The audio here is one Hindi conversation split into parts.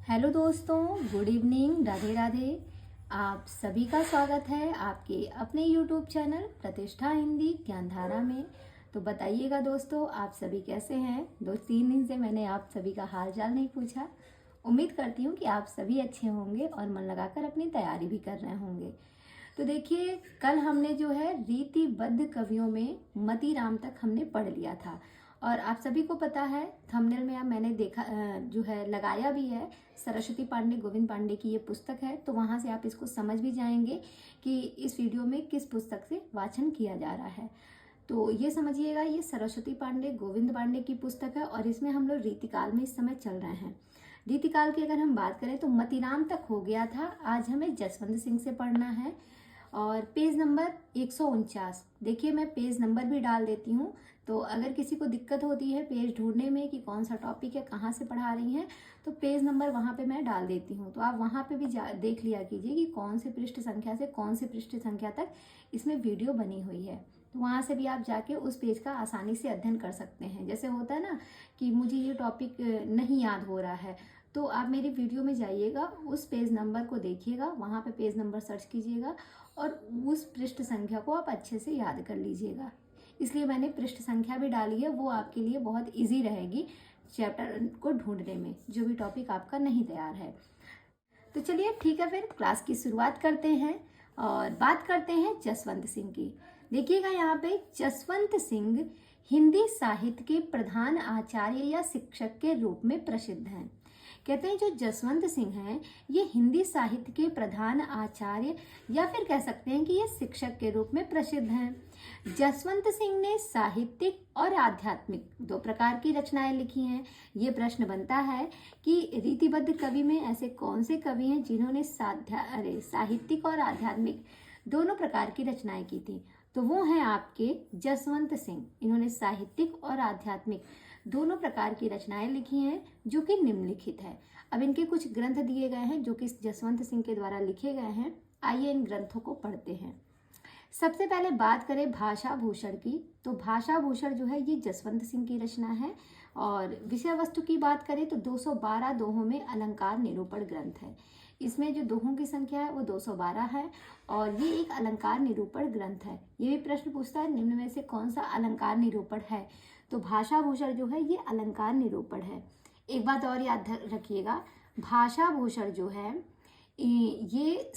हेलो दोस्तों, गुड इवनिंग, राधे राधे। आप सभी का स्वागत है आपके अपने यूट्यूब चैनल प्रतिष्ठा हिंदी ज्ञानधारा में। तो बताइएगा दोस्तों, आप सभी कैसे हैं। 2-3 दिन से मैंने आप सभी का हाल चाल नहीं पूछा। उम्मीद करती हूँ कि आप सभी अच्छे होंगे और मन लगाकर अपनी तैयारी भी कर रहे होंगे। तो देखिए, कल हमने जो है रीतिबद्ध कवियों में मती राम तक हमने पढ़ लिया था और आप सभी को पता है थंबनेल में अब मैंने देखा जो है लगाया भी है, सरस्वती पांडे गोविंद पांडे की ये पुस्तक है। तो वहाँ से आप इसको समझ भी जाएंगे कि इस वीडियो में किस पुस्तक से वाचन किया जा रहा है। तो ये समझिएगा, ये सरस्वती पांडे गोविंद पांडे की पुस्तक है और इसमें हम लोग रीतिकाल में इस समय चल रहे हैं। रीतिकाल की अगर हम बात करें तो मतीराम तक हो गया था, आज हमें जसवंत सिंह से पढ़ना है और पेज नंबर 149। देखिए, मैं पेज नंबर भी डाल देती हूँ, तो अगर किसी को दिक्कत होती है पेज ढूंढने में कि कौन सा टॉपिक है, कहाँ से पढ़ा रही हैं, तो पेज नंबर वहाँ पे मैं डाल देती हूँ। तो आप वहाँ पे भी देख लिया कीजिए कि कौन से पृष्ठ संख्या से कौन से पृष्ठ संख्या तक इसमें वीडियो बनी हुई है। तो वहाँ से भी आप जाके उस पेज का आसानी से अध्ययन कर सकते हैं। जैसे होता है ना कि मुझे ये टॉपिक नहीं याद हो रहा है, तो आप मेरी वीडियो में जाइएगा, उस पेज नंबर को देखिएगा, वहाँ पे पेज नंबर सर्च कीजिएगा और उस पृष्ठ संख्या को आप अच्छे से याद कर लीजिएगा। इसलिए मैंने पृष्ठ संख्या भी डाली है, वो आपके लिए बहुत इजी रहेगी चैप्टर को ढूंढने में, जो भी टॉपिक आपका नहीं तैयार है। तो चलिए ठीक है, फिर क्लास की शुरुआत करते हैं और बात करते हैं जसवंत सिंह की। देखिएगा यहाँ पे, जसवंत सिंह हिंदी साहित्य के प्रधान आचार्य या शिक्षक के रूप में प्रसिद्ध हैं। कहते हैं जो जसवंत सिंह हैं ये हिंदी साहित्य के प्रधान आचार्य या फिर कह सकते हैं कि ये शिक्षक के रूप में प्रसिद्ध हैं। जसवंत सिंह ने साहित्यिक और आध्यात्मिक 2 प्रकार की रचनाएं लिखी हैं। ये प्रश्न बनता है कि रीतिबद्ध कवि में ऐसे कौन से कवि हैं जिन्होंने साहित्यिक और आध्यात्मिक दोनों प्रकार की रचनाएं की थी। तो वो हैं आपके जसवंत सिंह। इन्होंने साहित्यिक और आध्यात्मिक दोनों प्रकार की रचनाएं लिखी हैं जो कि निम्नलिखित है। अब इनके कुछ ग्रंथ दिए गए हैं जो कि जसवंत सिंह के द्वारा लिखे गए हैं। आइए इन ग्रंथों को पढ़ते हैं। सबसे पहले बात करें भाषा भूषण की, तो भाषा भूषण जो है ये जसवंत सिंह की रचना है। और विषय वस्तु की बात करें तो 212 दोहों में अलंकार निरूपण ग्रंथ है। इसमें जो दोहों की संख्या है वो 212 है और ये एक अलंकार निरूपण ग्रंथ है। ये भी प्रश्न पूछता है निम्न में से कौन सा अलंकार निरूपण है, तो भाषा भूषण जो है ये अलंकार निरूपण है। एक बात और याद रखिएगा, भाषा भूषण जो है ये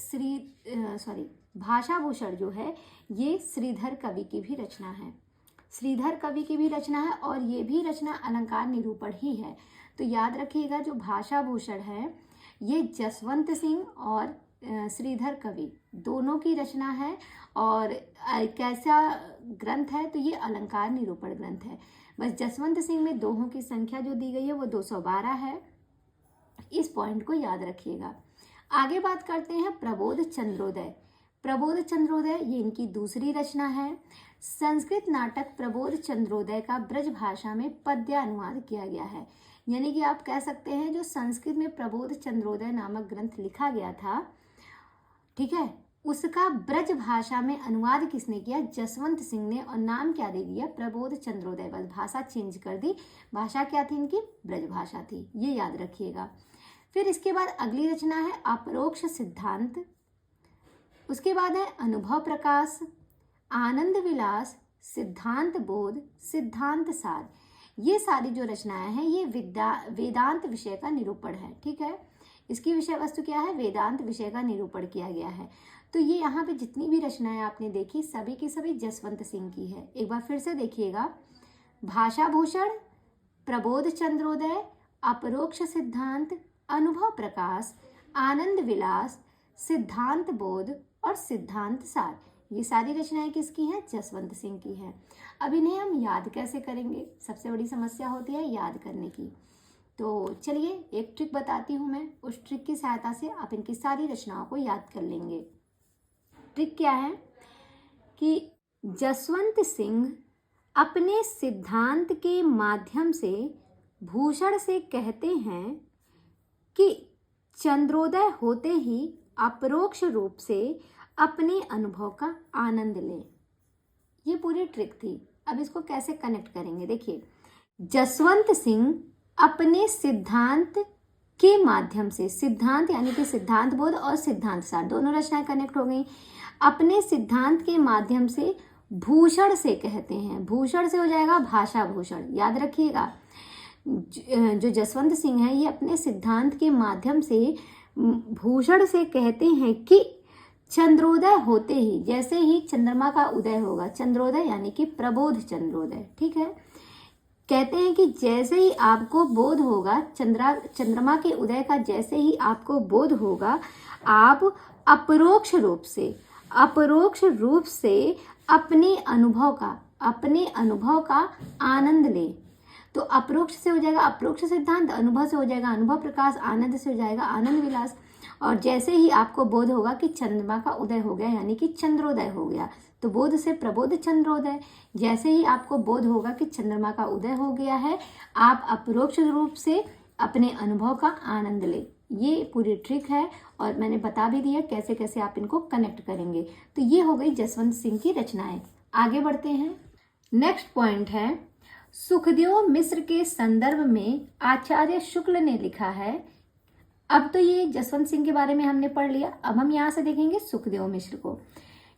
भाषा भूषण जो है ये श्रीधर कवि की भी रचना है। श्रीधर कवि की भी रचना है और ये भी रचना अलंकार निरूपण ही है। तो याद रखिएगा, जो भाषा भूषण है ये जसवंत सिंह और श्रीधर कवि दोनों की रचना है। और कैसा ग्रंथ है, तो ये अलंकार निरूपण ग्रंथ है। बस जसवंत सिंह में दोहों की संख्या जो दी गई है वो 212 है। इस पॉइंट को याद रखिएगा। आगे बात करते हैं प्रबोध चंद्रोदय। प्रबोध चंद्रोदय ये इनकी दूसरी रचना है। संस्कृत नाटक प्रबोध चंद्रोदय का ब्रज भाषा में पद्य अनुवाद किया गया है। यानी कि आप कह सकते हैं जो संस्कृत में प्रबोध चंद्रोदय नामक ग्रंथ लिखा गया था, ठीक है, उसका ब्रज भाषा में अनुवाद किसने किया, जसवंत सिंह ने। और नाम क्या दे दिया, प्रबोध चंद्रोदय। बस भाषा चेंज कर दी, भाषा क्या थी इनकी, ब्रज भाषा थी, ये याद रखिएगा। फिर इसके बाद अगली रचना है अपरोक्ष सिद्धांत। उसके बाद है अनुभव प्रकाश, आनंद विलास, सिद्धांत बोध, सिद्धांत सार। ये सारी जो रचनाएं हैं ये वेदांत विषय का निरूपण है। ठीक है, इसकी विषय वस्तु क्या है, वेदांत विषय का निरूपण किया गया है। तो ये यहाँ पे जितनी भी रचनाएं आपने देखी सभी की सभी जसवंत सिंह की है। एक बार फिर से देखिएगा, भाषा भूषण, प्रबोध चंद्रोदय, अपरोक्ष सिद्धांत, अनुभव प्रकाश, आनंद विलास, सिद्धांत बोध और सिद्धांत सार। ये सारी रचनाएं किसकी हैं, जसवंत सिंह की हैं। अब इन्हें हम याद कैसे करेंगे, सबसे बड़ी समस्या होती है याद करने की। तो चलिए एक ट्रिक बताती हूँ मैं, उस ट्रिक की सहायता से आप इनकी सारी रचनाओं को याद कर लेंगे। ट्रिक क्या है कि जसवंत सिंह अपने सिद्धांत के माध्यम से भूषण से कहते हैं कि चंद्रोदय होते ही अपरोक्ष रूप से अपने अनुभव का आनंद लें। ये पूरी ट्रिक थी। अब इसको कैसे कनेक्ट करेंगे, देखिए, जसवंत सिंह अपने सिद्धांत के माध्यम से, सिद्धांत यानी कि सिद्धांत बोध और सिद्धांत सार दोनों रचनाएं कनेक्ट हो गई। अपने सिद्धांत के माध्यम से भूषण से कहते हैं, भूषण से हो जाएगा भाषा भूषण, याद रखिएगा। जो जसवंत सिंह है ये अपने सिद्धांत के माध्यम से भूषण से कहते हैं कि चंद्रोदय होते ही, जैसे ही चंद्रमा का उदय होगा, चंद्रोदय यानी कि प्रबोध चंद्रोदय, ठीक है, कहते हैं कि जैसे ही आपको बोध होगा, चंद्रमा के उदय का जैसे ही आपको बोध होगा, आप अपरोक्ष रूप से अपने अनुभव का आनंद लें। तो अपरोक्ष से हो जाएगा अपरोक्ष सिद्धांत, अनुभव से हो जाएगा अनुभव प्रकाश, आनंद से हो जाएगा आनंद विलास। और जैसे ही आपको बोध होगा कि चंद्रमा का उदय हो गया यानी कि चंद्रोदय हो गया, तो बोध से प्रबोध चंद्रोदय। जैसे ही आपको बोध होगा कि चंद्रमा का उदय हो गया है, आप अपरोक्ष रूप से अपने अनुभव का आनंद ले। ये पूरी ट्रिक है और मैंने बता भी दिया कैसे कैसे आप इनको कनेक्ट करेंगे। तो ये हो गई जसवंत सिंह की रचनाएं। आगे बढ़ते हैं। नेक्स्ट पॉइंट है, सुखदेव मिश्र के संदर्भ में आचार्य शुक्ल ने लिखा है। अब तो ये जसवंत सिंह के बारे में हमने पढ़ लिया, अब हम यहाँ से देखेंगे सुखदेव मिश्र को।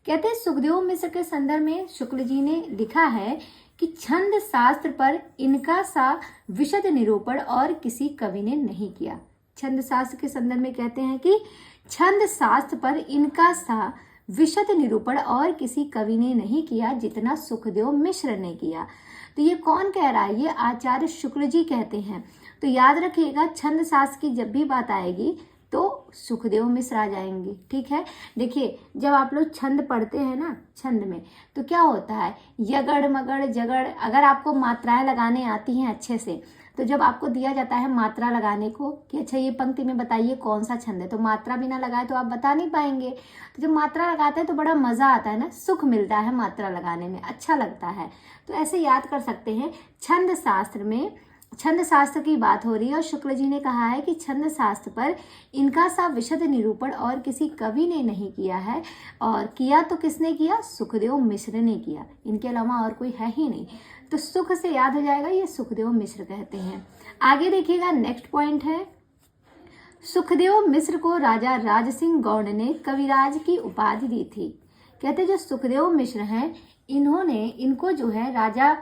कहते हैं सुखदेव मिश्र के संदर्भ में शुक्ल जी ने लिखा है कि छंद शास्त्र पर इनका सा विशद निरूपण और किसी कवि ने नहीं किया। छंद शास्त्र के संदर्भ में कहते हैं कि छंद शास्त्र पर इनका सा विशद निरूपण और किसी कवि ने नहीं किया जितना सुखदेव मिश्र ने किया। तो ये कौन कह रहा है? ये आचार्य शुक्ल जी कहते हैं। तो याद रखिएगा, छंद शास्त्र की जब भी बात आएगी तो सुखदेव मिश्र आ जाएंगे, ठीक है। देखिए, जब आप लोग छंद पढ़ते हैं ना, छंद में तो क्या होता है, यगड़ मगड़ जगड़, अगर आपको मात्राएं लगाने आती हैं अच्छे से, तो जब आपको दिया जाता है मात्रा लगाने को कि अच्छा ये पंक्ति में बताइए कौन सा छंद है, तो मात्रा बिना लगाए तो आप बता नहीं पाएंगे। तो जब मात्रा लगाते हैं तो बड़ा मजा आता है ना, सुख मिलता है मात्रा लगाने में, अच्छा लगता है। तो ऐसे याद कर सकते हैं, छंद शास्त्र में, छंद शास्त्र की बात हो रही है और शुक्ल जी ने कहा है कि छंद शास्त्र पर इनका सा विशद निरूपण और किसी कवि ने नहीं किया है, और किया तो किसने किया? सुखदेव मिश्र ने किया, इनके अलावा और कोई है ही नहीं। तो सुख से याद हो जाएगा, ये सुखदेव मिश्र कहते हैं। आगे देखिएगा, नेक्स्ट पॉइंट है, सुखदेव मिश्र को राजा राज सिंह गौड़ ने कविराज की उपाधि दी थी। कहते जो सुखदेव मिश्र हैं, इन्होंने, इनको जो है राजा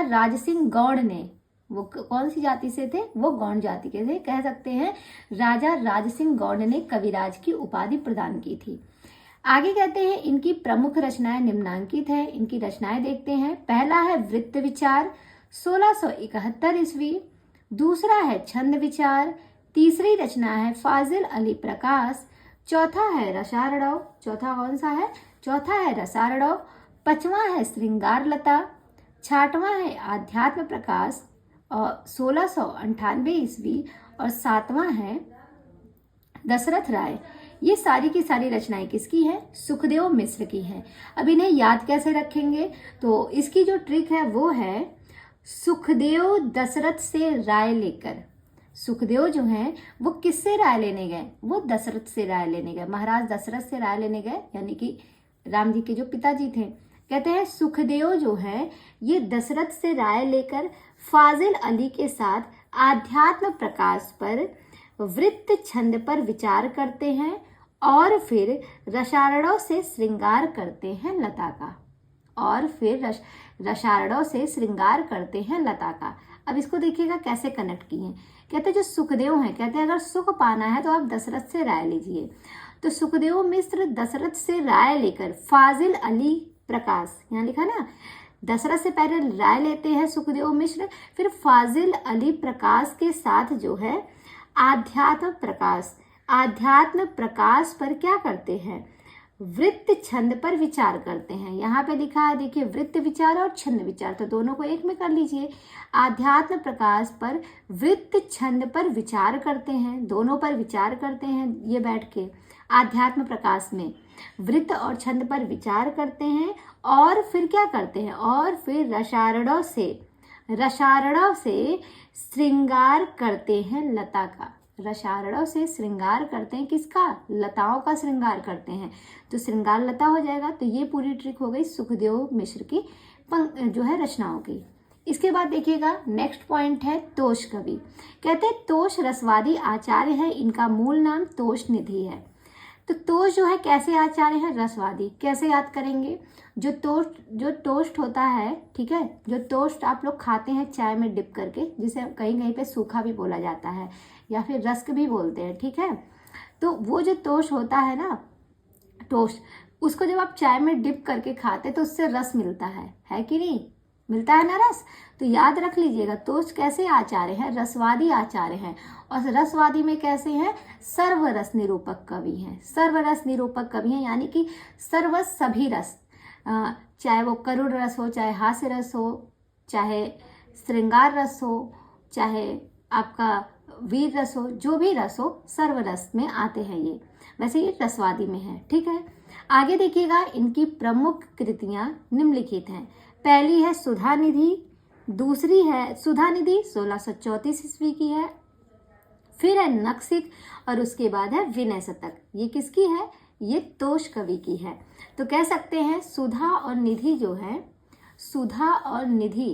राज सिंह गौड़ ने, वो कौन सी जाति से थे? वो गौड़ जाति के थे, कह सकते हैं राजा राज सिंह गौड़ ने कविराज की उपाधि प्रदान की थी। आगे कहते हैं इनकी प्रमुख रचनाएं निम्नांकित है। इनकी रचनाएं देखते हैं। पहला है वृत्त विचार 1671 ईस्वी, दूसरा है छंद विचार, तीसरी रचना है फाजिल अली प्रकाश, चौथा है रसारणव, चौथा कौन सा है? चौथा है रसारणव, पांचवा है श्रृंगार लता, छठवां है आध्यात्म प्रकाश और 1698 ईस्वी, और सातवां है दशरथ राय। ये सारी की सारी रचनाएं किसकी है? सुखदेव मिश्र की हैं। अब इन्हें याद कैसे रखेंगे? तो इसकी जो ट्रिक है वो है, सुखदेव दशरथ से राय लेकर, सुखदेव जो हैं वो किससे राय लेने गए? वो दशरथ से राय लेने गए, महाराज दशरथ से राय लेने गए, यानी कि राम जी के जो पिताजी थे। कहते हैं सुखदेव जो है ये दशरथ से राय लेकर फाजिल अली के साथ आध्यात्म प्रकाश पर, वृत्त छंद पर विचार करते हैं और फिर रसारणों से श्रृंगार करते हैं लता का, और फिर रसारणों से श्रृंगार करते हैं लता का। अब इसको देखिएगा कैसे कनेक्ट किए हैं। कहते हैं जो सुखदेव हैं, कहते हैं अगर सुख पाना है तो आप दशरथ से राय लीजिए। तो सुखदेव मिश्र दशरथ से राय लेकर फाजिल अली प्रकाश, यहाँ लिखा ना, दशरथ से पहले राय लेते हैं सुखदेव मिश्र, फिर फाजिल अली प्रकाश के साथ जो है आध्यात्म प्रकाश पर क्या करते हैं? वृत्त छंद पर विचार करते हैं। यहाँ पे लिखा है देखिए, वृत्त विचार और छंद विचार, तो दोनों को एक में कर लीजिए। आध्यात्म प्रकाश पर वृत्त छंद पर विचार करते हैं, दोनों पर विचार करते हैं ये बैठ के। आध्यात्म प्रकाश में वृत्त और छंद पर विचार करते हैं और फिर क्या करते हैं? और फिर रसारणों से श्रृंगार करते हैं लता का। रसारणों से श्रृंगार करते हैं किसका? लताओं का श्रृंगार करते हैं, तो श्रृंगार लता हो जाएगा। तो ये पूरी ट्रिक हो गई सुखदेव मिश्र की जो है रचनाओं की। इसके बाद देखिएगा नेक्स्ट पॉइंट है तोष कवि। कहते हैं तोष रसवादी आचार्य है, इनका मूल नाम तोष निधि है। तो तोष जो है कैसे आचार्य है? रसवादी। कैसे याद करेंगे? जो टोस्ट होता है, ठीक है, जो टोस्ट आप लोग खाते हैं चाय में डिप करके, जिसे कहीं कहीं पे सूखा भी बोला जाता है या फिर रस्क भी बोलते हैं, ठीक है। तो वो जो टोस्ट होता है ना, टोस्ट, उसको जब आप चाय में डिप करके खाते तो उससे रस मिलता है कि नहीं? मिलता है ना रस। तो याद रख लीजिएगा तोष कैसे आचार्य है? रसवादी आचार्य हैं। और रसवादी में कैसे हैं? सर्वरस निरूपक कवि हैं। सर्वरस निरूपक कवि हैं, यानी कि सर्वस सभी रस, चाहे वो करुण रस हो, चाहे हास्य रस हो, चाहे श्रृंगार रस हो, चाहे आपका वीर रस हो, जो भी रस हो, सर्वरस में आते हैं ये। वैसे ये रसवादी में है, ठीक है। आगे देखिएगा, इनकी प्रमुख कृतियां निम्नलिखित हैं। पहली है सुधा निधि, दूसरी है सुधा निधि 1634 ईस्वी की है, फिर है नखशिख, और उसके बाद है विनय शतक। ये किसकी है? ये तोष कवि की है। तो कह सकते हैं सुधा और निधि जो है, सुधा और निधि,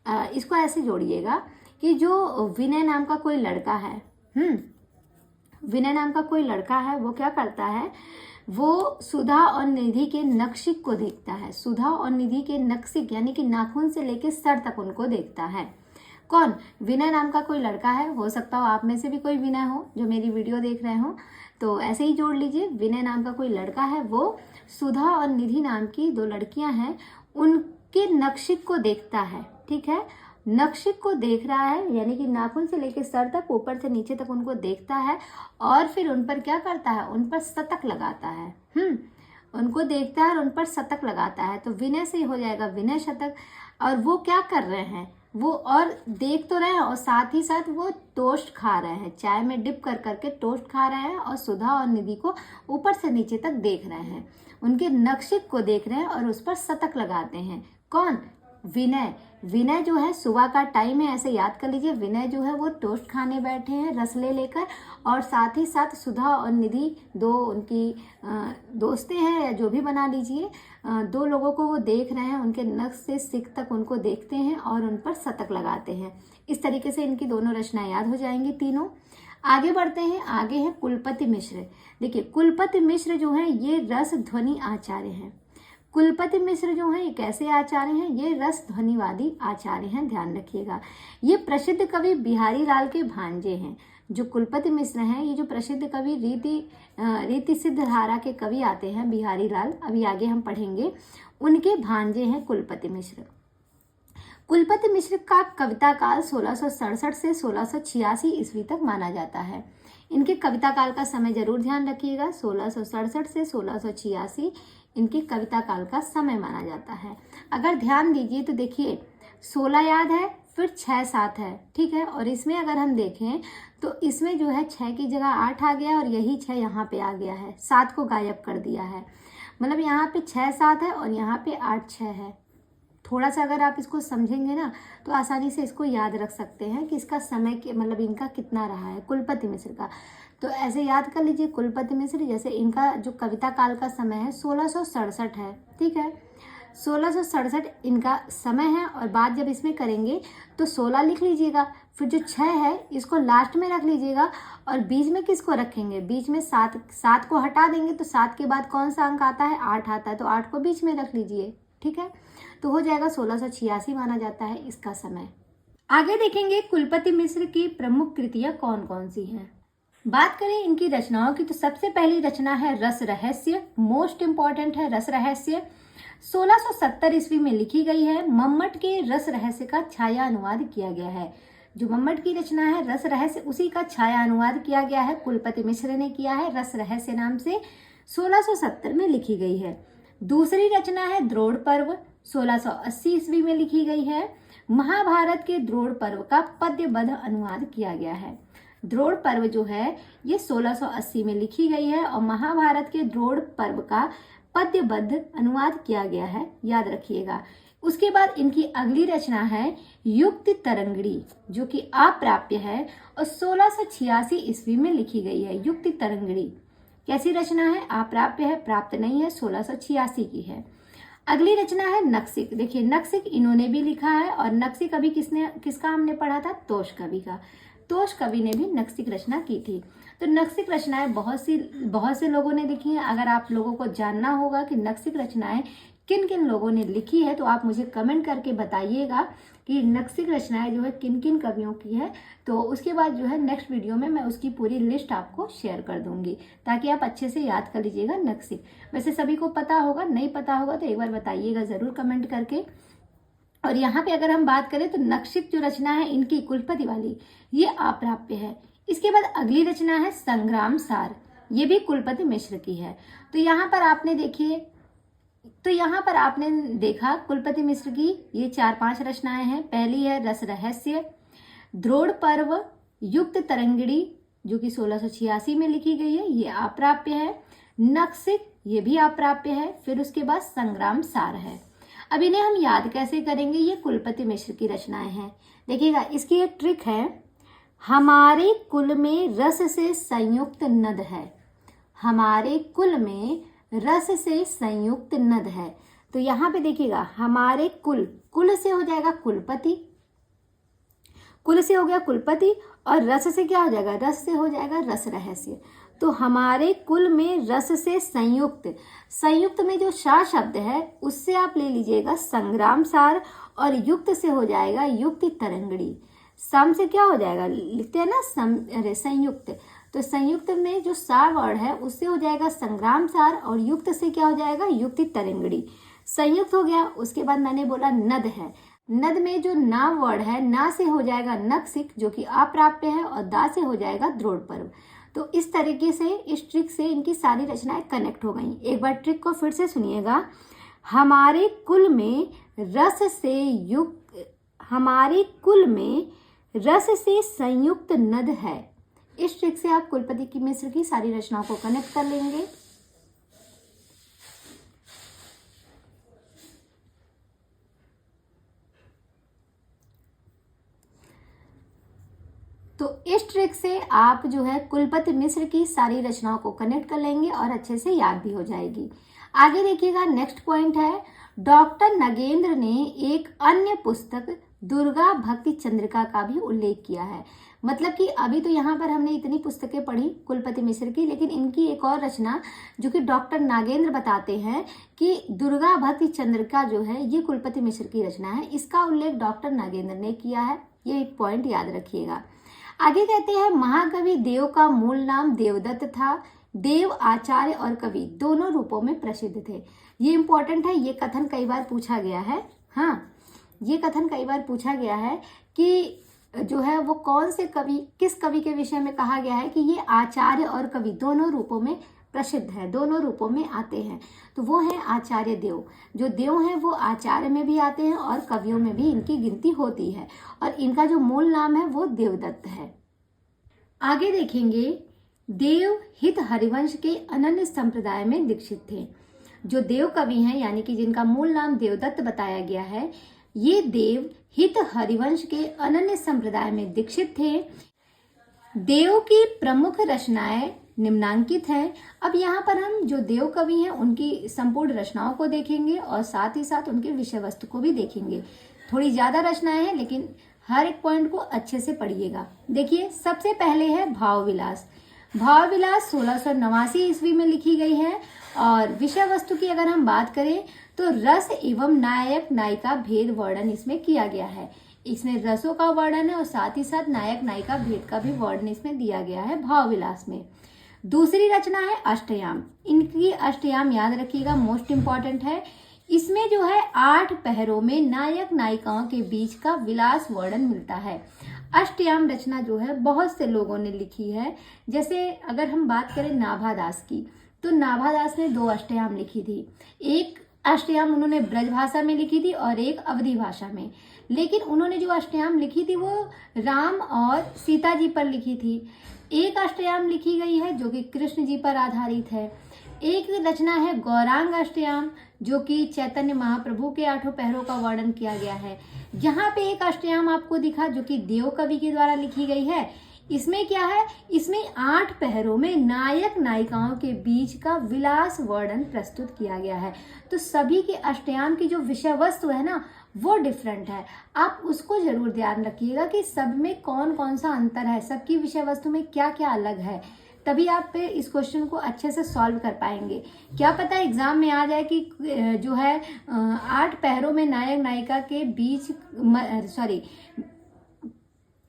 इसको ऐसे जोड़िएगा कि जो विनय नाम का कोई लड़का है, विनय नाम का कोई लड़का है, वो क्या करता है? वो सुधा और निधि के नखशिख को देखता है। सुधा और निधि के नखशिख यानी कि नाखून से लेकर सर तक उनको देखता है। कौन? विनय नाम का कोई लड़का है। हो सकता हो आप में से भी कोई विनय हो जो मेरी वीडियो देख रहे हो, तो ऐसे ही जोड़ लीजिए। विनय नाम का कोई लड़का है, वो सुधा और निधि नाम की दो लड़कियां हैं, उनके नखशिख को देखता है, ठीक है। नखशिख को देख रहा है, यानी कि नाखून से लेकर सर तक, ऊपर से नीचे तक उनको देखता है, और फिर उन पर क्या करता है? उन पर शतक लगाता है। उनको देखता है और उन पर शतक लगाता है। तो विनय से हो जाएगा विनय शतक। और वो क्या कर रहे हैं? वो और देख तो रहे हैं, और साथ ही साथ वो टोस्ट खा रहे हैं, चाय में डिप कर करके टोस्ट खा रहे हैं, और सुधा और निधि को ऊपर से नीचे तक देख रहे हैं, उनके नखशिख को देख रहे हैं और उस पर शतक लगाते हैं। कौन? विनय। विनय जो है सुबह का टाइम है, ऐसे याद कर लीजिए। विनय जो है वो टोस्ट खाने बैठे हैं रस लेकर, और साथ ही साथ सुधा और निधि, दो उनकी दोस्तें हैं या जो भी बना लीजिए, दो लोगों को वो देख रहे हैं, उनके नख से सिख तक उनको देखते हैं और उन पर शतक लगाते हैं। इस तरीके से इनकी दोनों रचनाएं याद हो जाएंगी तीनों। आगे बढ़ते हैं। आगे है कुलपति मिश्र। देखिए कुलपति मिश्र जो है ये रस ध्वनि आचार्य हैं। कुलपति मिश्र जो हैं ये कैसे आचार्य हैं? ये रस ध्वनिवादी आचार्य हैं, ध्यान रखिएगा। ये प्रसिद्ध कवि बिहारी लाल के भांजे हैं। जो कुलपति मिश्र हैं, ये जो प्रसिद्ध कवि रीति सिद्ध धारा के कवि आते हैं, बिहारी लाल, अभी आगे हम पढ़ेंगे, उनके भांजे हैं कुलपति मिश्र। कुलपति मिश्र का कविता काल 1667 से 1686 ईस्वी तक माना जाता है। इनके कविता काल का समय जरूर ध्यान रखिएगा, 1667 से 1686 इनके कविता काल का समय माना जाता है। अगर ध्यान दीजिए तो देखिए 16 याद है, फिर 6 7 है, ठीक है। और इसमें अगर हम देखें तो इसमें जो है 6 की जगह 8 आ गया, और यही 6 यहाँ पे आ गया है, 7 को गायब कर दिया है। मतलब यहाँ पे 6 7 है और यहाँ पे 8 6 है। थोड़ा सा अगर आप इसको समझेंगे ना तो आसानी से इसको याद रख सकते हैं कि इसका समय के मतलब इनका कितना रहा है कुलपति मिश्र का। तो ऐसे याद कर लीजिए कुलपति मिश्र, जैसे इनका जो कविता काल का समय है 1667 है, ठीक है। 1667 इनका समय है, और बात जब इसमें करेंगे तो 16 लिख लीजिएगा, फिर जो 6 है इसको लास्ट में रख लीजिएगा, और बीच में किसको रखेंगे? बीच में 7 को हटा देंगे तो 7 के बाद कौन सा अंक आता है? 8 आता है, तो 8 को बीच में रख लीजिए, ठीक है। तो हो जाएगा 1686 माना जाता है इसका समय। आगे देखेंगे कुलपति मिश्र की प्रमुख कृतियां कौन कौन सी हैं। बात करें इनकी रचनाओं की तो सबसे पहली रचना है रस रहस्य, मोस्ट इंपॉर्टेंट है रस रहस्य। 1670 ईस्वी में लिखी गई है। मम्मट के रस रहस्य का छाया अनुवाद किया गया है। जो मम्मट की रचना है रस रहस्य, उसी का छाया अनुवाद किया गया है, कुलपति मिश्र ने किया है, रस रहस्य नाम से 1670 में लिखी गई है। दूसरी रचना है द्रोण पर्व, 1680 ईस्वी में लिखी गई है। महाभारत के द्रोण पर्व का पद्यबद्ध अनुवाद किया गया है। द्रोण पर्व जो है ये 1680 में लिखी गई है, और महाभारत के द्रोण पर्व का पद्यबद्ध अनुवाद किया गया है, याद रखिएगा। उसके बाद इनकी अगली रचना है युक्ति तरंगिणी, जो कि अप्राप्य है और 1686 ईस्वी में लिखी गई है। युक्ति तरंगिणी कैसी रचना है? अप्राप्य है, प्राप्त नहीं है, 1686 की है। अगली रचना है नक्सिक। देखिए नक्सिक इन्होंने भी लिखा है, और नक्सिक अभी किसका हमने पढ़ा था, तोश कवि का। तोश कवि ने भी नक्सिक रचना की थी। तो नक्सिक रचनाएं बहुत से लोगों ने लिखी हैं। अगर आप लोगों को जानना होगा कि नक्सिक रचनाएं किन किन लोगों ने लिखी है, तो आप मुझे कमेंट करके बताइएगा कि नक्सिक रचनाएं जो है किन किन कवियों की है। तो उसके बाद जो है नेक्स्ट वीडियो में मैं उसकी पूरी लिस्ट आपको शेयर कर दूंगी, ताकि आप अच्छे से याद कर लीजिएगा नक्सिक। वैसे सभी को पता होगा, नहीं पता होगा तो एक बार बताइएगा ज़रूर कमेंट करके। और यहाँ पे अगर हम बात करें तो नक्सिक जो रचना है इनकी कुलपति वाली, ये अप्राप्य है। इसके बाद अगली रचना है संग्राम सार, ये भी कुलपति मिश्र की है। तो यहाँ पर आपने देखा कुलपति मिश्र की ये 4-5 रचनाएं हैं। पहली है रस रहस्य, द्रोड़ पर्व, युक्त तरंगिणी जो कि 1686 में लिखी गई है, ये अप्राप्य है। नक्सिक ये भी अप्राप्य है। फिर उसके बाद संग्राम सार है। अब इन्हें हम याद कैसे करेंगे, ये कुलपति मिश्र की रचनाएं हैं। देखिएगा इसकी एक ट्रिक है, हमारे कुल में रस से संयुक्त नद है। हमारे कुल में रस से संयुक्त नद है। तो यहाँ पे देखिएगा हमारे कुल से हो जाएगा कुलपति, कुल से हो गया कुलपति, और रस से क्या हो जाएगा, रस से हो जाएगा रस रहस्य। तो हमारे कुल में रस से संयुक्त में जो सा शब्द है उससे आप ले लीजिएगा संग्राम सार, और युक्त से हो जाएगा युक्ति तरंगिणी। सम से क्या हो जाएगा, लिखते हैं ना संयुक्त, तो संयुक्त में जो सा वर्ड है उससे हो जाएगा संग्राम सार, और युक्त से क्या हो जाएगा युक्ति तरंगिणी। संयुक्त हो गया। उसके बाद मैंने बोला नद है, नद में जो ना वर्ड है, ना से हो जाएगा नक्सिक जो कि अप्राप्य है, और दा से हो जाएगा द्रोड़ पर्व। तो इस तरीके से, इस ट्रिक से इनकी सारी रचनाएं कनेक्ट हो गई। एक बार ट्रिक को फिर से सुनिएगा, हमारे कुल में रस से संयुक्त नद है। इस ट्रिक से आप कुलपति की मिश्र की सारी रचनाओं को कनेक्ट कर लेंगे। तो इस ट्रिक से आप जो है कुलपति मिश्र की सारी रचनाओं को कनेक्ट कर लेंगे और अच्छे से याद भी हो जाएगी। आगे देखिएगा नेक्स्ट पॉइंट है, डॉक्टर नगेंद्र ने एक अन्य पुस्तक दुर्गा भक्ति चंद्रिका का भी उल्लेख किया है। मतलब कि अभी तो यहाँ पर हमने इतनी पुस्तकें पढ़ी कुलपति मिश्र की, लेकिन इनकी एक और रचना जो कि डॉक्टर नागेंद्र बताते हैं कि दुर्गा भक्ति चंद्रिका जो है ये कुलपति मिश्र की रचना है, इसका उल्लेख डॉक्टर नागेंद्र ने किया है। ये एक पॉइंट याद रखिएगा। आगे कहते हैं महाकवि देव का मूल नाम देवदत्त था। देव आचार्य और कवि दोनों रूपों में प्रसिद्ध थे। ये इंपॉर्टेंट है, ये कथन कई बार पूछा गया है। हाँ, ये कथन कई बार पूछा गया है कि जो है वो कौन से कवि, किस कवि के विषय में कहा गया है कि ये आचार्य और कवि दोनों रूपों में प्रसिद्ध है, दोनों रूपों में आते हैं। तो वो है आचार्य देव। जो देव हैं वो आचार्य में भी आते हैं और कवियों में भी इनकी गिनती होती है, और इनका जो मूल नाम है वो देवदत्त है। आगे देखेंगे, देव हित हरिवंश के अनन्य संप्रदाय में दीक्षित थे। जो देव कवि हैं यानी कि जिनका मूल नाम देवदत्त बताया गया है, ये देव हित हरिवंश के अनन्य संप्रदाय में दीक्षित थे। देव की प्रमुख रचनाएं निम्नांकित हैं। अब यहाँ पर हम जो देव कवि हैं उनकी संपूर्ण रचनाओं को देखेंगे और साथ ही साथ उनके विषय वस्तु को भी देखेंगे। थोड़ी ज्यादा रचनाएं हैं, लेकिन हर एक पॉइंट को अच्छे से पढ़िएगा। देखिए, सबसे पहले है भाव विलास। भाव विलास 1689 ईस्वी में लिखी गई है, और विषय वस्तु की अगर हम बात करें तो रस एवं नायक नायिका भेद वर्णन इसमें किया गया है। इसमें रसों का वर्णन है और साथ ही साथ नायक नायिका भेद का भी वर्णन इसमें दिया गया है भाव विलास में। दूसरी रचना है अष्टयाम। इनकी अष्टयाम याद रखिएगा, मोस्ट इंपॉर्टेंट है। इसमें जो है 8 पहरों में नायक नायिकाओं के बीच का विलास वर्णन मिलता है। अष्टयाम रचना जो है बहुत से लोगों ने लिखी है। जैसे अगर हम बात करें नाभादास की, तो नाभादास ने 2 अष्टयाम लिखी थी। एक अष्टयाम उन्होंने ब्रज भाषा में लिखी थी और एक अवधी भाषा में। लेकिन उन्होंने जो अष्टयाम लिखी थी वो राम और सीता जी पर लिखी थी। एक अष्टयाम लिखी गई है जो कि कृष्ण जी पर आधारित है। एक रचना है गौरांग अष्टयाम, जो कि चैतन्य महाप्रभु के 8 पहरों का वर्णन किया गया है। यहाँ पे एक अष्टयाम आपको दिखा जो कि देव कवि के द्वारा लिखी गई है। इसमें क्या है, इसमें 8 पहरों में नायक नायिकाओं के बीच का विलास वर्णन प्रस्तुत किया गया है। तो सभी के अष्टयाम की जो विषय वस्तु है ना वो डिफरेंट है, आप उसको जरूर ध्यान रखिएगा कि सब में कौन कौन सा अंतर है, सबकी विषय वस्तु में क्या क्या अलग है, तभी आप इस क्वेश्चन को अच्छे से सॉल्व कर पाएंगे। क्या पता एग्जाम में आ जाए कि जो है 8 पहरों में नायक नायिका के बीच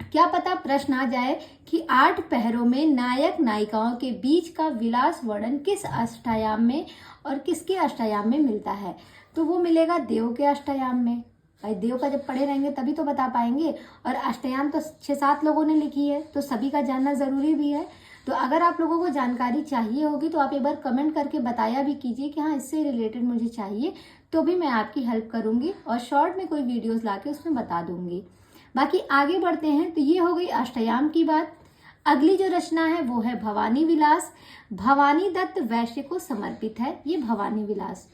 क्या पता प्रश्न आ जाए कि 8 पहरों में नायक नायिकाओं के बीच का विलास वर्णन किस अष्टयाम में और किसके अष्टयाम में मिलता है, तो वो मिलेगा देव के अष्टयाम में। भाई देव का जब पढ़े रहेंगे तभी तो बता पाएंगे, और अष्टयाम तो 6-7 लोगों ने लिखी है, तो सभी का जानना जरूरी भी है। तो अगर आप लोगों को जानकारी चाहिए होगी तो आप एक बार कमेंट करके बताया भी कीजिए कि हाँ इससे रिलेटेड मुझे चाहिए, तो भी मैं आपकी हेल्प करूंगी और शॉर्ट में कोई वीडियोस लाके उसमें बता दूंगी। बाकी आगे बढ़ते हैं। तो ये हो गई अष्टयाम की बात। अगली जो रचना है वो है भवानी विलास। भवानी दत्त वैश्य को समर्पित है ये भवानी विलास।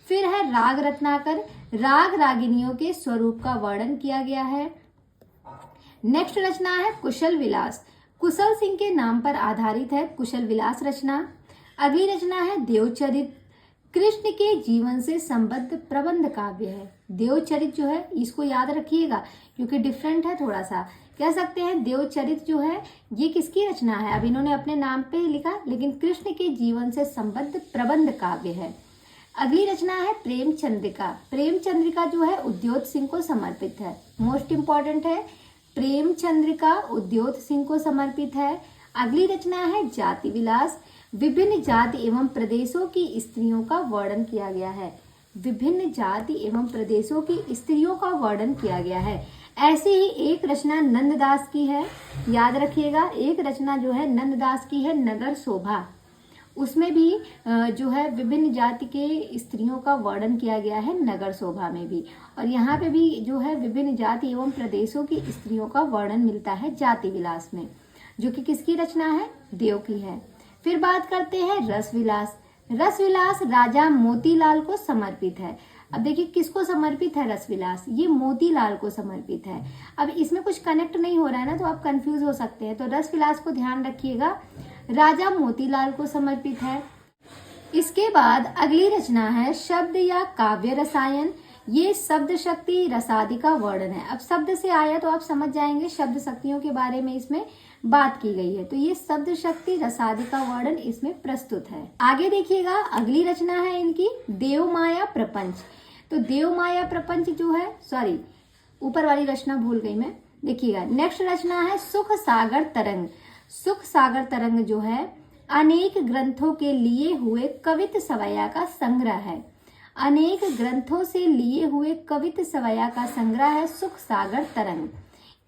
फिर है राग रत्नाकर, राग रागिनियों के स्वरूप का वर्णन किया गया है। नेक्स्ट रचना है कुशल विलास, कुशल सिंह के नाम पर आधारित है कुशल विलास रचना। अगली रचना है देवचरित, कृष्ण के जीवन से संबद्ध प्रबंध काव्य है। देवचरित जो है इसको याद रखिएगा क्योंकि डिफरेंट है थोड़ा सा, कह सकते हैं देवचरित जो है ये किसकी रचना है, अब इन्होंने अपने नाम पे ही लिखा, लेकिन कृष्ण के जीवन से संबद्ध प्रबंध काव्य है। अगली रचना है प्रेम चंद्रिका। प्रेम चंद्रिका जो है उद्योत सिंह को समर्पित है, मोस्ट इंपॉर्टेंट है, प्रेम चंद्रिका उद्योत सिंह को समर्पित है। अगली रचना है जाति विलास, विभिन्न जाति एवं प्रदेशों की स्त्रियों का वर्णन किया गया है। विभिन्न जाति एवं प्रदेशों की स्त्रियों का वर्णन किया गया है। ऐसे ही एक रचना नंददास की है, याद रखिएगा, एक रचना जो है नंददास की है नगर शोभा, उसमें भी जो है विभिन्न जाति के स्त्रियों का वर्णन किया गया है नगर शोभा में भी, और यहाँ पे भी जो है विभिन्न जाति एवं प्रदेशों की स्त्रियों का वर्णन मिलता है जाति विलास में, जो कि किसकी रचना है, देव की है। फिर बात करते हैं रस विलास। रस विलास राजा मोतीलाल को समर्पित है। अब देखिए किसको समर्पित है रस विलास, ये मोतीलाल को समर्पित है। अब इसमें कुछ कनेक्ट नहीं हो रहा है ना तो आप कंफ्यूज हो सकते हैं, तो रस विलास को ध्यान रखिएगा, राजा मोतीलाल को समर्पित है। इसके बाद अगली रचना है शब्द या काव्य रसायन। ये शब्द शक्ति रसादि का वर्णन है। अब शब्द से आया तो आप समझ जाएंगे शब्द शक्तियों के बारे में इसमें बात की गई है, तो ये शब्द शक्ति रसादि का वर्णन इसमें प्रस्तुत है। आगे देखिएगा अगली रचना है इनकी देव माया प्रपंच। तो देव माया प्रपंच जो है, सॉरी ऊपर वाली रचना भूल गई मैं, देखिएगा नेक्स्ट रचना है सुख सागर तरंग। सुख सागर तरंग जो है अनेक ग्रंथों के लिए हुए कवित सवैया का संग्रह है। अनेक ग्रंथों से लिए हुए कवित सवैया का संग्रह है सुख सागर तरंग।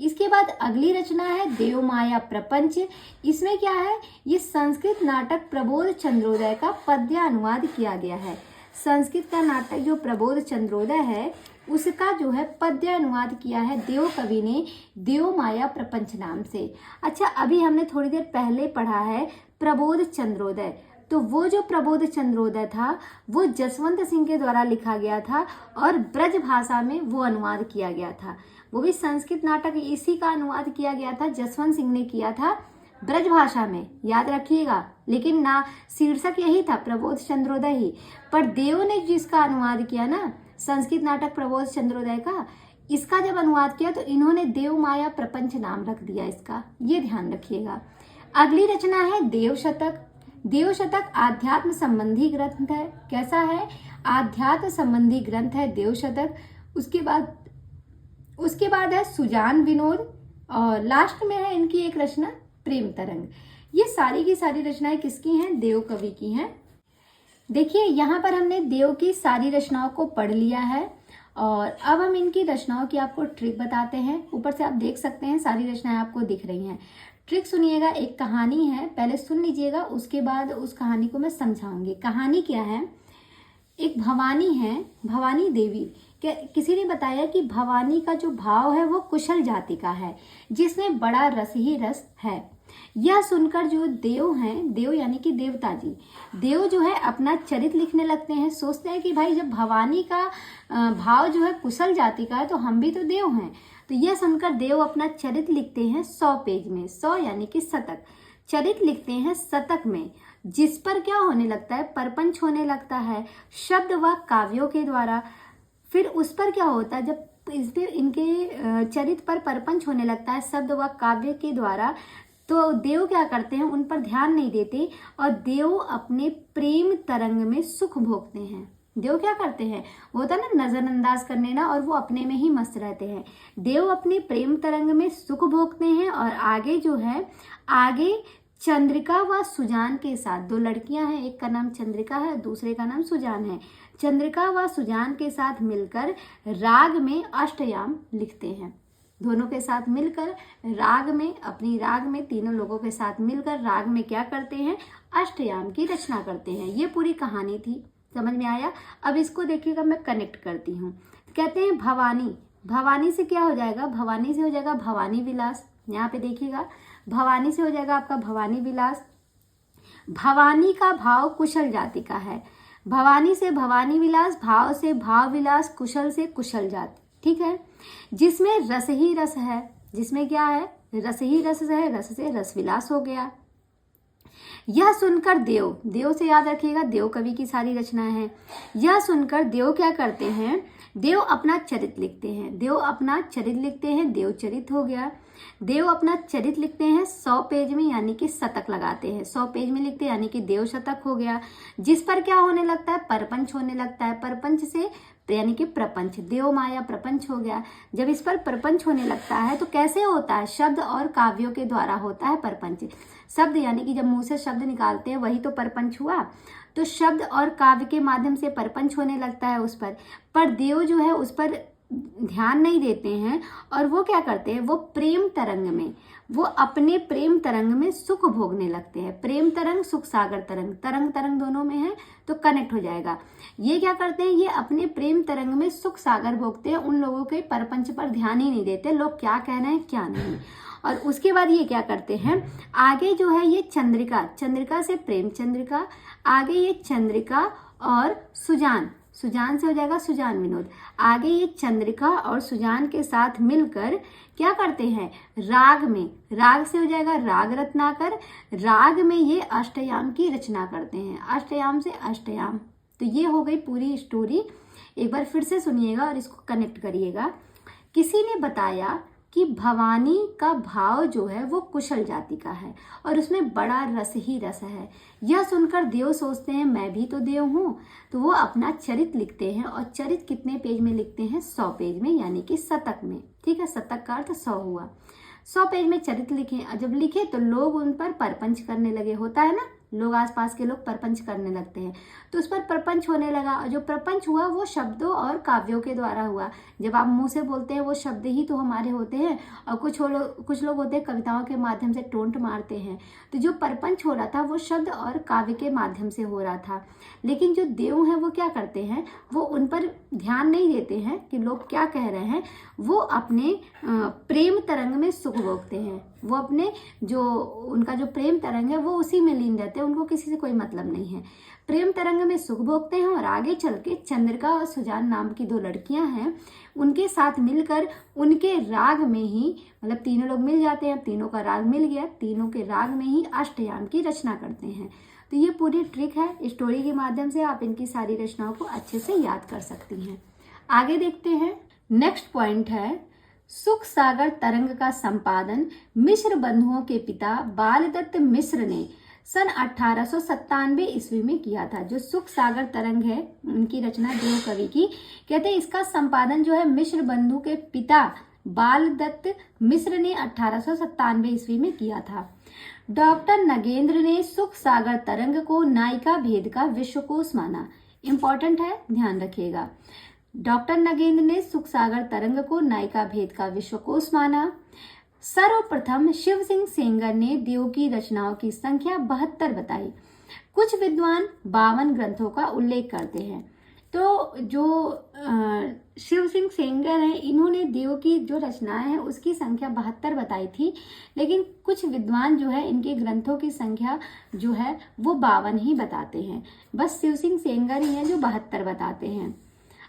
इसके बाद अगली रचना है देव माया प्रपंच। इसमें क्या है, ये संस्कृत नाटक प्रबोध चंद्रोदय का पद्य अनुवाद किया गया है। संस्कृत का नाटक जो प्रबोध चंद्रोदय है उसका जो है पद्य अनुवाद किया है देव कवि ने देव माया प्रपंच नाम से। अच्छा, अभी हमने थोड़ी देर पहले पढ़ा है प्रबोध चंद्रोदय, तो वो जो प्रबोध चंद्रोदय था वो जसवंत सिंह के द्वारा लिखा गया था और ब्रज भाषा में वो अनुवाद किया गया था। वो भी संस्कृत नाटक इसी का अनुवाद किया गया था, जसवंत सिंह ने किया था ब्रज भाषा में, याद रखिएगा, लेकिन ना शीर्षक यही था प्रबोध चंद्रोदय ही, पर देव ने जिसका अनुवाद किया ना संस्कृत नाटक प्रबोध चंद्रोदय का, इसका जब अनुवाद किया तो इन्होंने देव माया प्रपंच नाम रख दिया इसका, ये ध्यान रखिएगा। अगली रचना है देव शतक। देव शतक आध्यात्म संबंधी ग्रंथ है। कैसा है, आध्यात्म संबंधी ग्रंथ है देव शतक। उसके बाद है सुजान विनोद, और लास्ट में है इनकी एक रचना प्रेम तरंग। ये सारी की सारी रचनाएं किसकी हैं, देव कवि की हैं। देखिए यहाँ पर हमने देव की सारी रचनाओं को पढ़ लिया है, और अब हम इनकी रचनाओं की आपको ट्रिक बताते हैं। ऊपर से आप देख सकते हैं सारी रचनाएं आपको दिख रही हैं। ट्रिक सुनिएगा, एक कहानी है, पहले सुन लीजिएगा, उसके बाद उस कहानी को मैं समझाऊंगी। कहानी क्या है, एक भवानी है, भवानी देवी, किसी ने बताया कि भवानी का जो भाव है वो कुशल जाति का है, जिसमें बड़ा रस ही रस है। यह सुनकर जो देव हैं, देव यानी कि देवता जी, देव जो है अपना चरित्र लिखने लगते हैं। सोचते हैं कि भाई जब भवानी का भाव जो है कुशल जाति का है तो हम भी तो देव हैं, तो यह सुनकर देव अपना चरित्र लिखते हैं 100 पेज में, 100 यानी कि शतक, चरित्र लिखते हैं शतक में, जिस पर क्या होने लगता है, परपंच होने लगता है शब्द व काव्यों के द्वारा। फिर उस पर क्या होता है, जब इस पर इनके चरित्र पर परपंच होने लगता है शब्द व काव्य के द्वारा, तो देव क्या करते हैं, उन पर ध्यान नहीं देते और देव अपने प्रेम तरंग में सुख भोगते हैं। देव क्या करते हैं, वो होता है ना नजरअंदाज करने ना, और वो अपने में ही मस्त रहते हैं। देव अपने प्रेम तरंग में सुख भोगते हैं और आगे जो है, आगे चंद्रिका व सुजान के साथ, दो लड़कियां हैं, एक का नाम चंद्रिका है, दूसरे का नाम सुजान है। चंद्रिका व सुजान के साथ मिलकर राग में अष्टयाम लिखते हैं। दोनों के साथ मिलकर राग में, अपनी राग में तीनों लोगों के साथ मिलकर राग में क्या करते हैं, अष्टयाम की रचना करते हैं। ये पूरी कहानी थी, समझ में आया। अब इसको देखिएगा, मैं कनेक्ट करती हूँ। कहते हैं भवानी, भवानी से क्या हो जाएगा, भवानी से हो जाएगा भवानी विलास। यहाँ पे देखिएगा, भवानी से हो जाएगा आपका भवानी विलास। भवानी का भाव कुशल जाति का है, भवानी से भवानी विलास, भाव से भाव विलास, कुशल से कुशल जाति, ठीक है। जिसमें रस ही रस है, जिसमें क्या है, रस ही रस है, रस से रस विलास हो गया। यह सुनकर देव, देव से याद रखिएगा, देव कवि की सारी रचनाएं हैं। यह सुनकर देव क्या करते हैं, देव अपना चरित्र लिखते हैं, देव अपना चरित्र लिखते हैं, देव चरित्र हो गया। देव अपना चरित्र लिखते हैं 100 पेज में, यानी कि शतक लगाते हैं, 100 पेज में लिखते हैं, यानी कि देव शतक हो गया। जिस पर क्या होने लगता है, परपंच होने लगता है, परपंच से यानी कि प्रपंच, देव माया प्रपंच हो गया। जब इस पर प्रपंच होने लगता है तो कैसे होता है, शब्द और काव्यों के द्वारा होता है परपंच। शब्द यानी कि जब मुंह से शब्द निकालते हैं वही तो परपंच हुआ, तो शब्द और काव्य के माध्यम से परपंच होने लगता है उस पर देव जो है उस पर ध्यान नहीं देते हैं और वो क्या करते हैं, वो प्रेम तरंग में, वो अपने प्रेम तरंग में सुख भोगने लगते हैं। प्रेम तरंग, सुख सागर तरंग, तरंग तरंग दोनों में है तो कनेक्ट हो जाएगा। ये क्या करते हैं, ये अपने प्रेम तरंग में सुख सागर भोगते हैं, उन लोगों के परपंच पर ध्यान ही नहीं देते, लोग क्या कह रहे हैं क्या नहीं। और उसके बाद ये क्या करते हैं, आगे जो है ये चंद्रिका, चंद्रिका से प्रेम चंद्रिका, आगे ये चंद्रिका और सुजान, सुजान से हो जाएगा सुजान विनोद, आगे ये चंद्रिका और सुजान के साथ मिलकर क्या करते हैं, राग में, राग से हो जाएगा राग रत्नाकर, राग में ये अष्टयाम की रचना करते हैं, अष्टयाम से अष्टयाम। तो ये हो गई पूरी स्टोरी। एक बार फिर से सुनिएगा और इसको कनेक्ट करिएगा। किसी ने बताया कि भवानी का भाव जो है वो कुशल जाति का है और उसमें बड़ा रस ही रस है। यह सुनकर देव सोचते हैं मैं भी तो देव हूँ, तो वो अपना चरित्र लिखते हैं और चरित्र कितने पेज में लिखते हैं, 100 पेज में, यानी कि शतक में, ठीक है। शतक का अर्थ 100 हुआ। 100 पेज में चरित्र लिखे, जब लिखे तो लोग उन पर परपंच करने लगे, होता है ना, लोग आसपास के लोग परपंच करने लगते हैं, तो उस पर प्रपंच होने लगा। और जो प्रपंच हुआ वो शब्दों और काव्यों के द्वारा हुआ। जब आप मुंह से बोलते हैं वो शब्द ही तो हमारे होते हैं, और कुछ लोग होते हैं कविताओं के माध्यम से टोंट मारते हैं। तो जो परपंच हो रहा था वो शब्द और काव्य के माध्यम से हो रहा था। लेकिन जो देव हैं वो क्या करते हैं, वो उन पर ध्यान नहीं देते हैं कि लोग क्या कह रहे हैं, वो अपने प्रेम तरंग में सुख भोगते हैं, वो अपने जो उनका जो प्रेम तरंग है वो उसी में लीन रहते हैं, उनको किसी से कोई मतलब नहीं है। प्रेम तरंग में सुख भोगते हैं और आगे चल के चंद्रिका और सुजान नाम की दो लड़कियां हैं, उनके साथ मिलकर उनके राग में ही, मतलब तीनों लोग मिल जाते हैं, तीनों का राग मिल गया, तीनों के राग में ही अष्टयाम की रचना करते हैं। तो ये पूरी ट्रिक है, स्टोरी के माध्यम से आप इनकी सारी रचनाओं को अच्छे से याद कर सकती हैं। आगे देखते हैं, नेक्स्ट पॉइंट है सुख सागर तरंग का संपादन मिश्र बंधुओं के पिता बालदत्त मिश्र ने सन 1897 ईस्वी में किया था। जो सुख सागर तरंग है उनकी रचना देव कवि की, कहते हैं इसका संपादन जो है मिश्र बंधु के पिता बालदत्त मिश्र ने 1897 ईस्वी में किया था। डॉक्टर नगेंद्र ने सुख सागर तरंग को नायिका भेद का विश्वकोश माना। इंपॉर्टेंट है, ध्यान रखिएगा। डॉक्टर नगेंद्र ने सुख सागर तरंग को नायिका भेद का विश्वकोश माना। सर्वप्रथम शिव सिंह सेंगर ने देव की रचनाओं की संख्या 72 बताई। कुछ विद्वान 52 ग्रंथों का उल्लेख करते हैं। तो जो शिव सिंह सेंगर हैं, इन्होंने देव की जो रचनाएं हैं उसकी संख्या 72 बताई थी, लेकिन कुछ विद्वान जो है इनके ग्रंथों की संख्या जो है वो 52 ही बताते हैं। बस शिव सिंह सेंगर ही हैं जो 72 बताते हैं।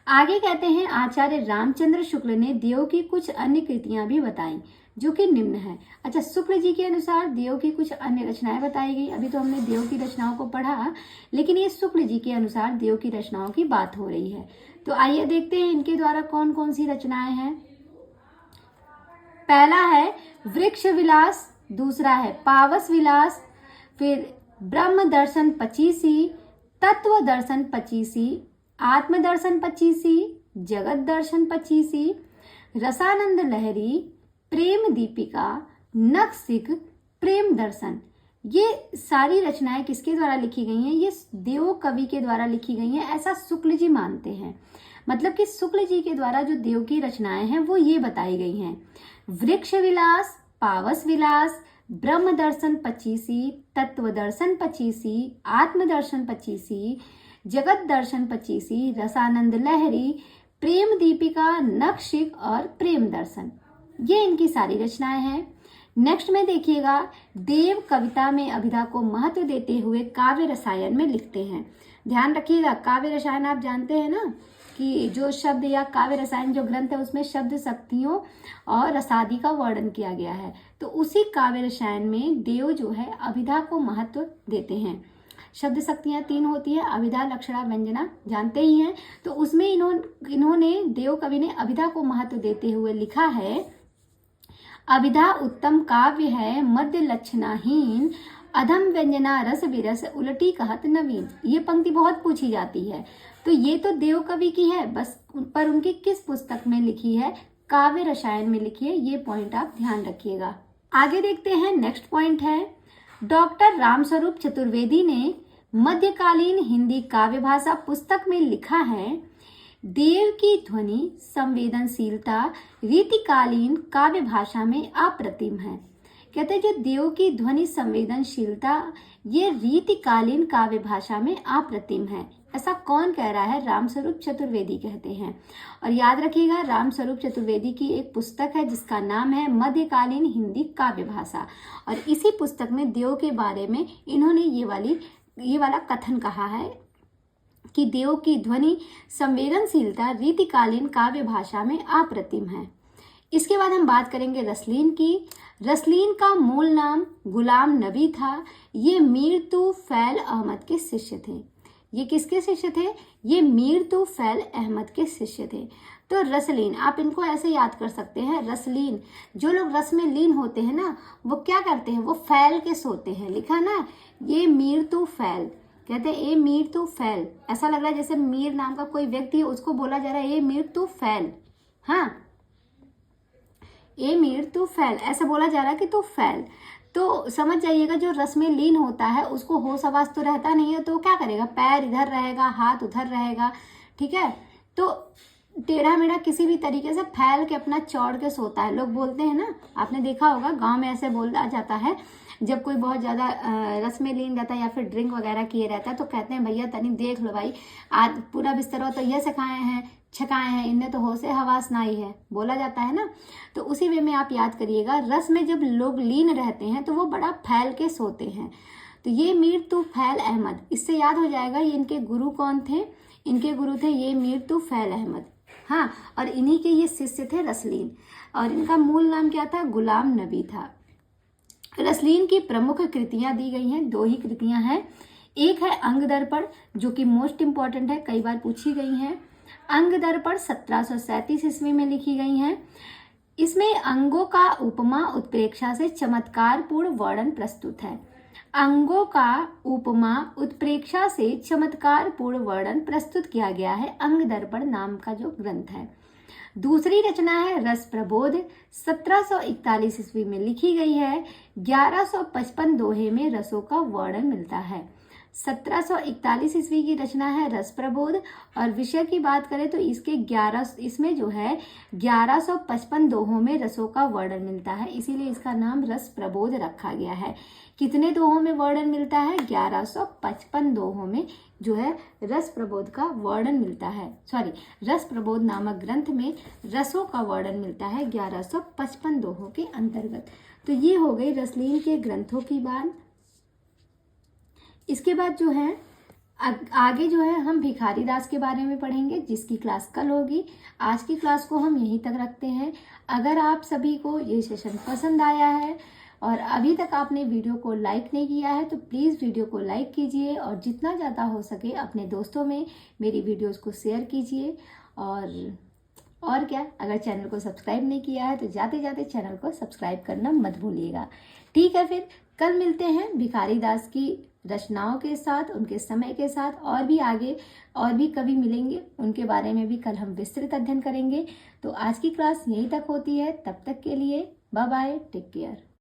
आगे कहते हैं आचार्य रामचंद्र शुक्ल ने देव की कुछ अन्य कृतियां भी बताई जो कि निम्न है। अच्छा, शुक्ल जी के अनुसार देव की कुछ अन्य रचनाएं बताई गई। अभी तो हमने देव की रचनाओं को पढ़ा, लेकिन ये शुक्ल जी के अनुसार देव की रचनाओं की बात हो रही है। तो आइए देखते हैं इनके द्वारा कौन कौन सी रचनाएं हैं। पहला है वृक्ष विलास, दूसरा है पावस विलास, फिर ब्रह्म दर्शन पचीसी, तत्व दर्शन पचीसी, आत्म दर्शन पचीसी, जगत दर्शन पचीसी, रसानंद लहरी, प्रेम दीपिका, नखशिख, प्रेम दर्शन। ये सारी रचनाएं किसके द्वारा लिखी गई हैं? ये देव कवि के द्वारा लिखी गई हैं, ऐसा शुक्ल जी मानते हैं। मतलब कि शुक्ल जी के द्वारा जो देव की रचनाएं हैं वो ये बताई गई हैं। वृक्ष विलास, पावस विलास, ब्रह्म दर्शन पचीसी, तत्व दर्शन पचीसी, आत्म दर्शन पचीसी, जगत दर्शन पचीसी, रसानंद लहरी, प्रेम दीपिका, नखशिख और प्रेम दर्शन, ये इनकी सारी रचनाएं हैं। नेक्स्ट में देखिएगा, देव कविता में अभिधा को महत्व देते हुए काव्य रसायन में लिखते हैं। ध्यान रखिएगा, काव्य रसायन आप जानते हैं ना कि जो शब्द या काव्य रसायन जो ग्रंथ है उसमें शब्द शक्तियों और रसादि का वर्णन किया गया है। तो उसी काव्य रसायन में देव जो है अभिधा को महत्व देते हैं। शब्द शक्तियां 3 होती है, अभिधा, लक्षणा, व्यंजना, जानते ही हैं। तो उसमें इन्होंने देव कवि ने अभिधा को महत्व देते हुए लिखा है, अभिधा उत्तम काव्य है, मध्य लक्षणाहीन, अधम व्यंजना रस विरस, उलटी कहत नवीन। ये पंक्ति बहुत पूछी जाती है। तो ये तो देव कवि की है, बस पर उनकी किस पुस्तक में लिखी है? काव्य रसायन में लिखी है। ये पॉइंट आप ध्यान रखिएगा। आगे देखते हैं, नेक्स्ट पॉइंट है, डॉक्टर रामस्वरूप चतुर्वेदी ने मध्यकालीन हिंदी काव्य भाषा पुस्तक में लिखा है, देव की ध्वनि संवेदनशीलता रीतिकालीन काव्य भाषा में अप्रतिम है। कहते हैं जो देव की ध्वनि संवेदनशीलता ये रीतिकालीन काव्य भाषा में अप्रतिम है। ऐसा कौन कह रहा है? रामस्वरूप चतुर्वेदी कहते हैं। और याद रखिएगा, रामस्वरूप चतुर्वेदी की एक पुस्तक है जिसका नाम है मध्यकालीन हिंदी काव्य भाषा, और इसी पुस्तक में देव के बारे में इन्होंने ये वाला कथन कहा है कि देव की ध्वनि संवेदनशीलता रीतिकालीन काव्य भाषा में अप्रतिम है। इसके बाद हम बात करेंगे रसलीन की। रसलीन का मूल नाम गुलाम नबी था। ये मीर तुफैल अहमद के शिष्य थे। ये किसके शिष्य थे? ये मीर तुफैल अहमद के शिष्य थे। तो रसलीन, आप इनको ऐसे याद कर सकते हैं, रसलीन, जो लोग रस में लीन होते हैं ना, वो क्या करते हैं? वो फैल के सोते हैं। लिखा ना, ये मीर तुफैल, कहते हैं ए मीर तुफैल। ऐसा लग रहा है जैसे मीर नाम का कोई व्यक्ति है, उसको बोला जा रहा है ए मीर तुफैल। हाँ, ए मीर तुफैल ऐसा बोला जा रहा है कि तुफैल। तो समझ जाइएगा, जो रस में लीन होता है उसको होश आवाज तो रहता नहीं है, तो क्या करेगा? पैर इधर रहेगा, हाथ उधर रहेगा, ठीक है। तो टेढ़ा मेढ़ा किसी भी तरीके से फैल के अपना चौड़ के सोता है। लोग बोलते हैं ना, आपने देखा होगा गांव में ऐसे बोला जाता है, जब कोई बहुत ज़्यादा रस में लीन रहता है या फिर ड्रिंक वगैरह किए रहता है, तो कहते हैं भैया तनी देख लो भाई, आज पूरा बिस्तर तो ये सिखाए हैं, छकाए हैं, इनने तो होश हवास नाई है, बोला जाता है ना। तो उसी वे में आप याद करिएगा, रस में जब लोग लीन रहते हैं तो वो बड़ा फैल के सोते हैं। तो ये मीर तुफैल अहमद, इससे याद हो जाएगा ये इनके गुरु कौन थे। इनके गुरु थे ये मीर तुफैल अहमद। हाँ, और इन्हीं के ये शिष्य थे रसलीन, और इनका मूल नाम क्या था? गुलाम नबी था। रसलीन की प्रमुख कृतियां दी गई हैं, 2 ही कृतियां हैं। एक है अंग दर्पण, जो कि मोस्ट इंपॉर्टेंट है, कई बार पूछी गई है। अंग दर्पण 1737 ईस्वी में लिखी गई हैं। इसमें अंगों का उपमा उत्प्रेक्षा से चमत्कारपूर्ण वर्णन प्रस्तुत है। अंगों का उपमा उत्प्रेक्षा से चमत्कारपूर्ण वर्णन प्रस्तुत किया गया है, अंग दर्पण नाम का जो ग्रंथ है। दूसरी रचना है रस प्रबोध, 1741 ईस्वी में लिखी गई है। 1155 दोहे में रसों का वर्णन मिलता है। 1741 ईस्वी की रचना है रस प्रबोध, और विषय की बात करें तो इसमें जो है 1155 दोहों में रसों का वर्णन मिलता है, इसीलिए इसका नाम रस प्रबोध रखा गया है। कितने दोहों में वर्णन मिलता है? 1155 दोहों में जो है रस प्रबोध का वर्णन मिलता है। रस प्रबोध नामक ग्रंथ में रसों का वर्णन मिलता है 1155 दोहों के अंतर्गत। तो ये हो गई रसलीन के ग्रंथों की बात। इसके बाद जो है आगे जो है हम भिखारी दास के बारे में पढ़ेंगे, जिसकी क्लास कल होगी। आज की क्लास को हम यहीं तक रखते हैं। अगर आप सभी को ये सेशन पसंद आया है और अभी तक आपने वीडियो को लाइक नहीं किया है तो प्लीज़ वीडियो को लाइक कीजिए और जितना ज़्यादा हो सके अपने दोस्तों में मेरी वीडियोस को शेयर कीजिए। और क्या, अगर चैनल को सब्सक्राइब नहीं किया है तो जाते जाते चैनल को सब्सक्राइब करना मत भूलिएगा। ठीक है, फिर कल मिलते हैं भिखारी दास की रचनाओं के साथ, उनके समय के साथ, और भी आगे और भी कवि मिलेंगे, उनके बारे में भी कल हम विस्तृत अध्ययन करेंगे। तो आज की क्लास यहीं तक होती है। तब तक के लिए बाय बाय, टेक केयर।